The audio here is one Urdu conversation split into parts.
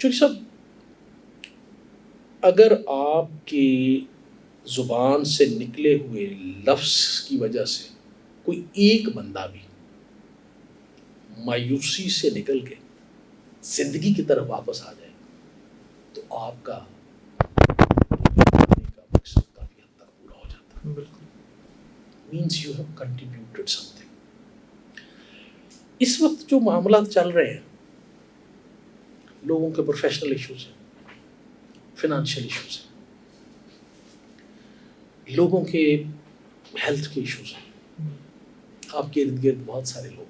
چونکہ صاحب اگر آپ کی زبان سے نکلے ہوئے لفظ کی وجہ سے کوئی ایک بندہ بھی مایوسی سے نکل کے زندگی کی طرف واپس آ جائے تو آپ کا مقصد کافی حد تک پورا ہو جاتا ہے. Means you have contributed something. اس وقت جو معاملات چل رہے ہیں لوگوں کے پروفیشنل ایشوز ہیں, فنانشیل ایشوز ہیں, لوگوں کے ہیلتھ کے ایشوز ہیں, آپ کے ارد گرد بہت سارے لوگ.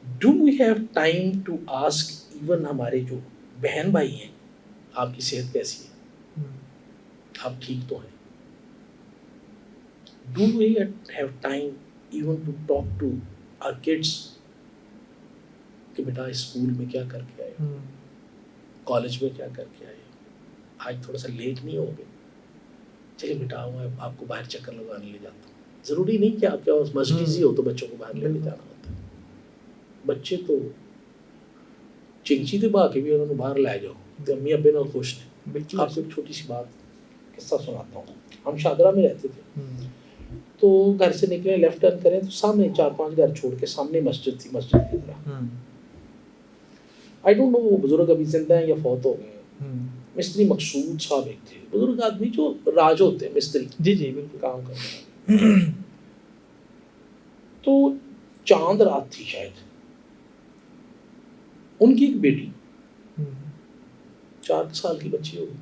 Do we have time to ask even ہمارے جو بہن بھائی ہیں آپ کی صحت کیسی ہے, آپ ٹھیک تو ہیں؟ Do we have time even to talk to our kids کہ بیٹا اسکول میں کیا کر کے آئے, کالج میں کیا کر کے آئے, آج تھوڑا سا لیٹ نہیں ہو گئے, چلیے بیٹا میں آپ کو باہر چکر لگانے لے جاتا ہوں. ضروری نہیں کہ آپ کے پاس مرسڈیز ہی ہو تو بچوں کو باہر لے کے جانا ہوتا ہے. بچے تو چنچی دے با کے بھی انہوں نے باہر لے جاؤ تو امی ابے نال خوش نے. آپ کو ایک چھوٹی سی بات قصہ سناتا ہوں. ہم شادرہ میں رہتے تھے تو گھر سے نکلے لیفٹ ٹرن کریں تو سامنے 4-5 گھر چھوڑ کے سامنے مسجد تھی, مسجد کی طرح. آئی ڈونٹ نو وہ بزرگ ابھی زندہ ہیں یا فوت ہو گئے ہیں. مستری مقصود صاحب ایک تھے, بزرگ آدمی جو راج ہوتے ہیں مستری, جی جی بالکل کام کرنے والے. تو چاند رات تھی شاید, ان کی ایک بیٹی 4 سال کی بچی ہوگی,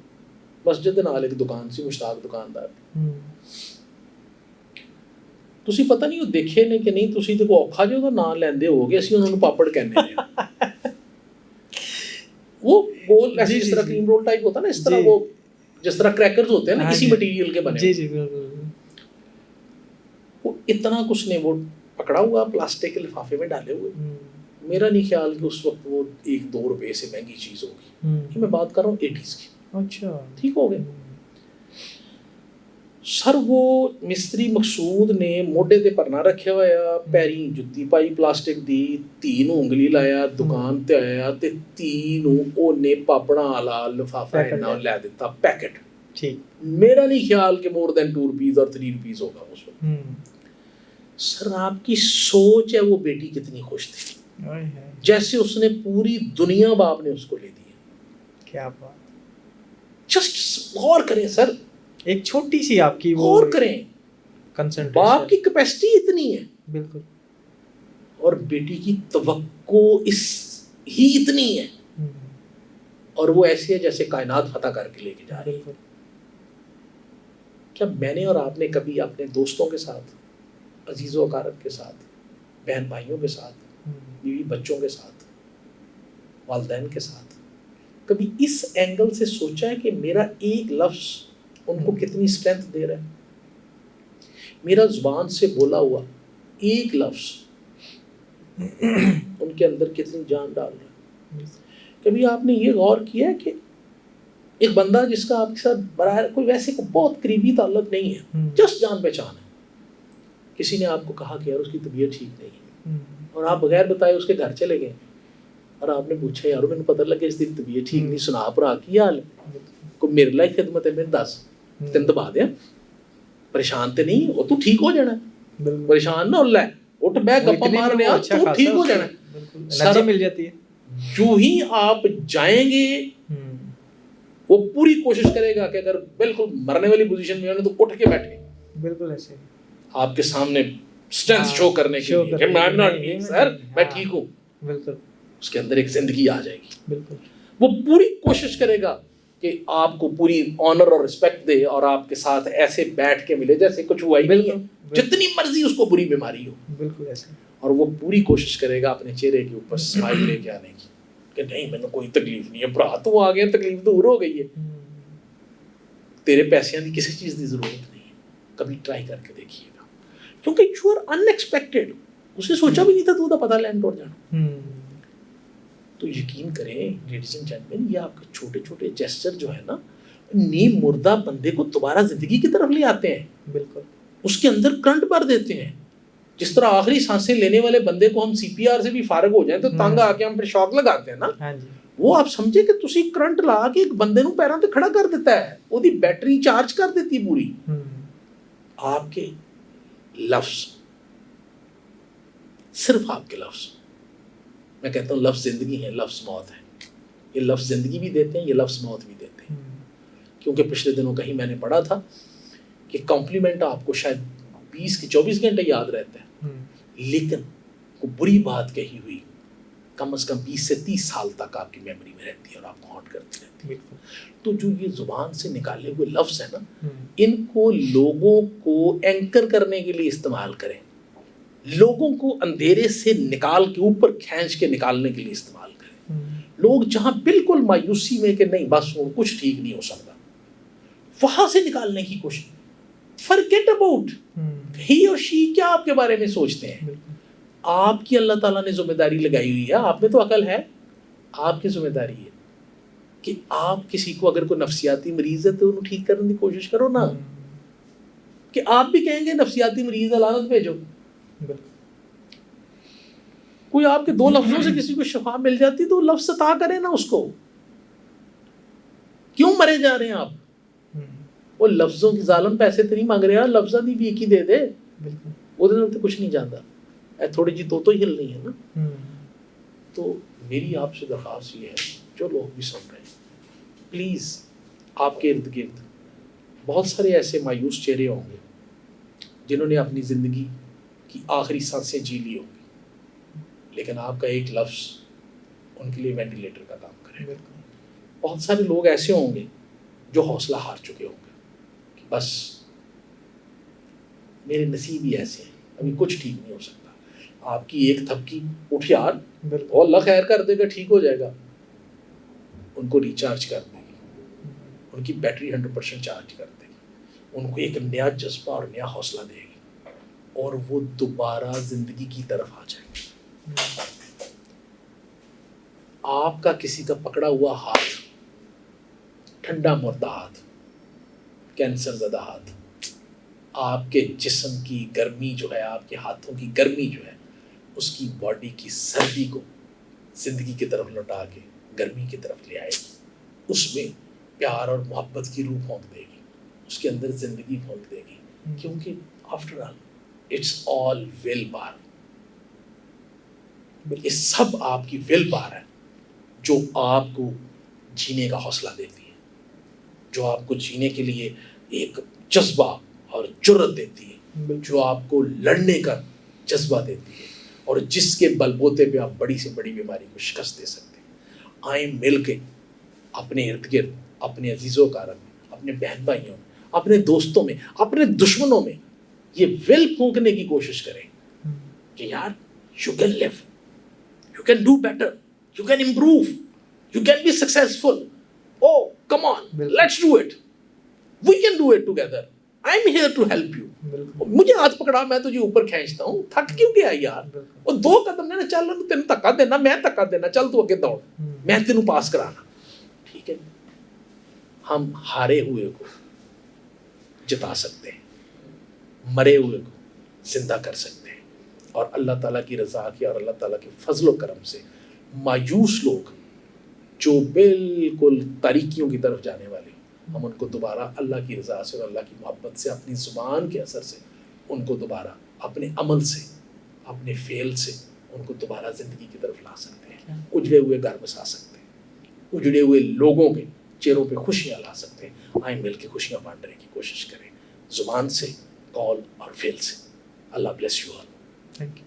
مسجد نال ایک دکان سی, مشتاق دکاندار. تسی پتہ نہیں وہ دیکھے نے کہ نہیں, تسی تے کو اوکھا جو دا نام لیندے ہو گے, اسی انہوں نے پاپڑ کہنے ہیں. وہ گول ایسے جس طرح کریم رول ٹائپ ہوتا ہے نا, اس طرح وہ جس طرح کریکرز ہوتے ہیں نا کسی مٹیریل کے بنے. جی جی بالکل. وہ اتنا کچھ نے وہ پکڑا ہوا پلاسٹک کے لفافے میں ڈالے ہوئے. میرا نہیں خیال کہ اس وقت وہ 1-2 روپے سے مہنگی چیز ہوگی. یہ میں بات کر رہا ہوں 80s کی. اچھا ٹھیک ہو گئے سر. وہ مستری مقصود نے موڈے تے پرنا رکھیا ہوا, پیری جتی پائی پلاسٹک دی, 3 انگلی لایا, دکان تے آیا تے 3 اونے پاپڑا والا لفافہ اینا لے دیتا پیکٹ. ٹھیک. میرا نہیں خیال کہ مور دین 2 روپیز اور 3 روپیز ہوگا اس وقت. سر آپ کی سوچ ہے وہ بیٹی کتنی خوش تھی, جیسے اس نے پوری دنیا باپ نے اس کو لے دی. کیا بات. جسٹ غور کریں سر, ایک چھوٹی سی آپ کی غور کریں, باپ کی کیپیسٹی اتنی ہے بالکل, اور بیٹی کی توقع اس ہی اتنی ہے, اور وہ ایسی ہے جیسے کائنات فتح کر کے لے کے جا رہی ہے. کیا میں نے اور آپ نے کبھی اپنے دوستوں کے ساتھ, عزیز و اقارب کے ساتھ, بہن بھائیوں کے ساتھ, بیوی بچوں کے ساتھ, والدین کے ساتھ کبھی اس اینگل سے سوچا ہے کہ میرا ایک لفظ ان کو کتنی اسٹرینتھ دے رہا ہے, میرا زبان سے بولا ہوا ایک لفظ ان کے اندر کتنی جان ڈال رہا ہے. کبھی آپ نے یہ غور کیا ہے کہ ایک بندہ جس کا آپ کے ساتھ براہ کوئی ویسے کو بہت قریبی تعلق نہیں ہے, جسٹ جان پہچان ہے, کسی نے آپ کو کہا کہ یار اس کی طبیعت ٹھیک نہیں ہے, اور آپ بغیر بتائے اس کے گھر چلے گئے, اور آپ نے پوچھا یار مجھے پتہ لگا اس کی طبیعت ٹھیک نہیں, سنا بھرا کی حال ہے, کو میرے لائق خدمت ہے, میں 10 تین دبا دیا, پریشان تے نہیں وہ, تو ٹھیک ہو جانا ہے, پریشان نہ ہو لے, اٹھ بیٹھ گپا مارنے آ, تو ٹھیک ہو جانا ہے. انرجی مل جاتی ہے. جو ہی آپ جائیں گے وہ پوری کوشش کرے گا کہ اگر بالکل مرنے والی پوزیشن میں ہونے تو اٹھ کے بیٹھے, بالکل ایسے آپ کے سامنے اسٹرینتھ شو کرنے کے لیے کہ میں سر میں ٹھیک ہوں, بالکل اس کے اندر ایک زندگی آ جائے گی. بالکل وہ پوری کوشش کرے گا کہ آپ کو پوری آنر اور رسپیکٹ دے, اور آپ کے ساتھ ایسے بیٹھ کے ملے جیسے کچھ ہوا ہی نہیں ہے, جتنی مرضی اس کو بری بیماری ہو. بالکل ایسے. اور وہ پوری کوشش کرے گا اپنے چہرے کے اوپر اسمائل لے کے آنے کی کہ نہیں میں نے کوئی تکلیف نہیں ہے, برا تو آ گیا, تکلیف دور ہو گئی ہے, تیرے پیسے کی کسی چیز کی ضرورت نہیں ہے. کبھی ٹرائی کر کے دیکھیے گا, کیونکہ یو آر ان ایکسپیکٹڈ, اس نے سوچا بھی نہیں تھا تو پتہ لینڈ توڑ جانا. تو یقین کریں لیڈیز اینڈ جینٹلمین, یہ آپ کے چھوٹے چھوٹے جیسچر جو ہے نا, نیم مردہ بندے کو دوبارہ زندگی کی طرف لے آتے ہیں. بالکل اس کے اندر کرنٹ بھر دیتے ہیں. جس طرح آخری سانسیں لینے والے بندے کو ہم سی پی آر سے بھی فارغ ہو جائیں تو تنگ آ کے ہم پھر شاک لگاتے ہیں نا, ہاں جی وہ آپ سمجھے کہ تسی کرنٹ لا کے ایک بندے نوں پیراں تے کھڑا کر دیتا ہے, وہ دی بیٹری چارج کر دیتی پوری. آپ کے لفظ, صرف آپ کے لفظ, میں کہتا ہوں لفظ زندگی ہے, لفظ موت ہے. یہ لفظ زندگی بھی دیتے ہیں, یہ لفظ موت بھی دیتے ہیں. کیونکہ پچھلے دنوں کہیں میں نے پڑھا تھا کہ کمپلیمنٹ آپ کو شاید 20 کے 24 گھنٹے یاد رہتا ہے, لیکن کوئی بری بات کہی ہوئی کم از کم 20 سے 30 سال تک آپ کی میموری میں رہتی ہے اور آپ کو ہانٹ کرتی رہتی ہے. تو جو یہ زبان سے نکالے ہوئے لفظ ہیں نا, ان کو لوگوں کو اینکر کرنے کے لیے استعمال کریں, لوگوں کو اندھیرے سے نکال کے اوپر کھینچ کے نکالنے کے لیے استعمال کریں. لوگ جہاں بالکل مایوسی میں کہ نہیں بس وہ کچھ ٹھیک نہیں ہو سکتا, وہاں سے نکالنے کی کوشش. forget about he or she کیا آپ کے بارے میں سوچتے ہیں. آپ کی اللہ تعالیٰ نے ذمہ داری لگائی ہوئی ہے, آپ میں تو عقل ہے, آپ کی ذمہ داری ہے کہ آپ کسی کو اگر کوئی نفسیاتی مریض ہے تو انہوں ٹھیک کرنے کی کوشش کرو نا, کہ آپ بھی کہیں گے نفسیاتی مریض علامت بھیجو. کوئی آپ کے 2 لفظوں سے کسی کو شفا مل جاتی تو لفظ عطا کرے نا اس کو. کیوں مرے جا رہے ہیں آپ؟ وہ لفظوں کی ظالم پیسے تو نہیں مانگ رہے ہیں, لفظہ دی بھی ایک ہی دے دے, وہ تو کچھ نہیں جانتا. تھوڑی جی تو ہل نہیں ہے نا. تو میری آپ سے درخواست یہ ہے, جو لوگ بھی سن رہے ہیں, پلیز آپ کے ارد گرد بہت سارے ایسے مایوس چہرے ہوں گے جنہوں نے اپنی زندگی کی آخری سانسیں جی لی ہوں گی, لیکن آپ کا ایک لفظ ان کے لیے وینٹیلیٹر کا کام کرے. بہت سارے لوگ ایسے ہوں گے جو حوصلہ ہار چکے ہوں گے کہ بس میرے نصیب ہی ایسے ہیں, ابھی کچھ ٹھیک نہیں ہو سکتا. آپ کی ایک تھپکی, اٹھ یار, اور اللہ خیر کر دے گا, ٹھیک ہو جائے گا, ان کو ریچارج کر دے گی, ان کی بیٹری 100% چارج کر دے گی, ان کو ایک نیا جذبہ اور نیا حوصلہ دے گی, اور وہ دوبارہ زندگی کی طرف آ جائے گی. آپ کا کسی کا پکڑا ہوا ہاتھ, ٹھنڈا مردہ ہاتھ, کینسر زدہ ہاتھ, آپ کے جسم کی گرمی جو ہے, آپ کے ہاتھوں کی گرمی جو ہے, اس کی باڈی کی سردی کو زندگی کی طرف لوٹا کے گرمی کی طرف لے آئے گی. اس میں پیار اور محبت کی روح پھونک دے گی, اس کے اندر زندگی پھونک دے گی, کیونکہ after all it's all will power. یہ سب آپ کی ول پاور ہے جو آپ کو جینے کا حوصلہ دیتی ہے, جو آپ کو جینے کے لیے ایک جذبہ اور جرأت دیتی ہے, جو آپ کو لڑنے کا جذبہ دیتی ہے, اور جس کے بل بوتے پہ آپ بڑی سے بڑی بیماری کو شکست دے سکتے ہیں. آئیں مل کے اپنے ارد گرد, اپنے عزیز و اقارب میں, اپنے بہن بھائیوں میں, اپنے دوستوں میں, اپنے دشمنوں میں یہ ول پھونکنے کی کوشش کریں کہ یار you can live, you can do better, you can improve, you can be successful. Oh, come on, let's do it. We can do it together. I'm here to help you. مجھے ہاتھ پکڑا, میں تجھے اوپر کھینچتا ہوں, تھک کیوں گیا یار, اور 2 قدم نے چل تینوں دھکا دینا, میں دھکا دینا, چل تو آگے دوڑ, میں تینوں پاس کرانا. ٹھیک ہے, ہم ہارے ہوئے کو جتا سکتے ہیں, مرے ہوئے کو زندہ کر سکتے ہیں, اور اللہ تعالیٰ کی رضا کی اور اللہ تعالیٰ کے فضل و کرم سے مایوس لوگ جو بالکل تاریکیوں کی طرف جانے والے, ہم ان کو دوبارہ اللہ کی رضا سے اور اللہ کی محبت سے, اپنی زبان کے اثر سے, ان کو دوبارہ اپنے عمل سے, اپنے فعل سے ان کو دوبارہ زندگی کی طرف لا سکتے ہیں. اجڑے ہوئے گھر بسا سکتے ہیں, اجڑے ہوئے لوگوں کے چہروں پہ خوشیاں لا سکتے ہیں. آئیں مل کے خوشیاں بانٹنے کی کوشش کریں, زبان سے, قول اور فعل سے. اللہ bless you all. Thank you.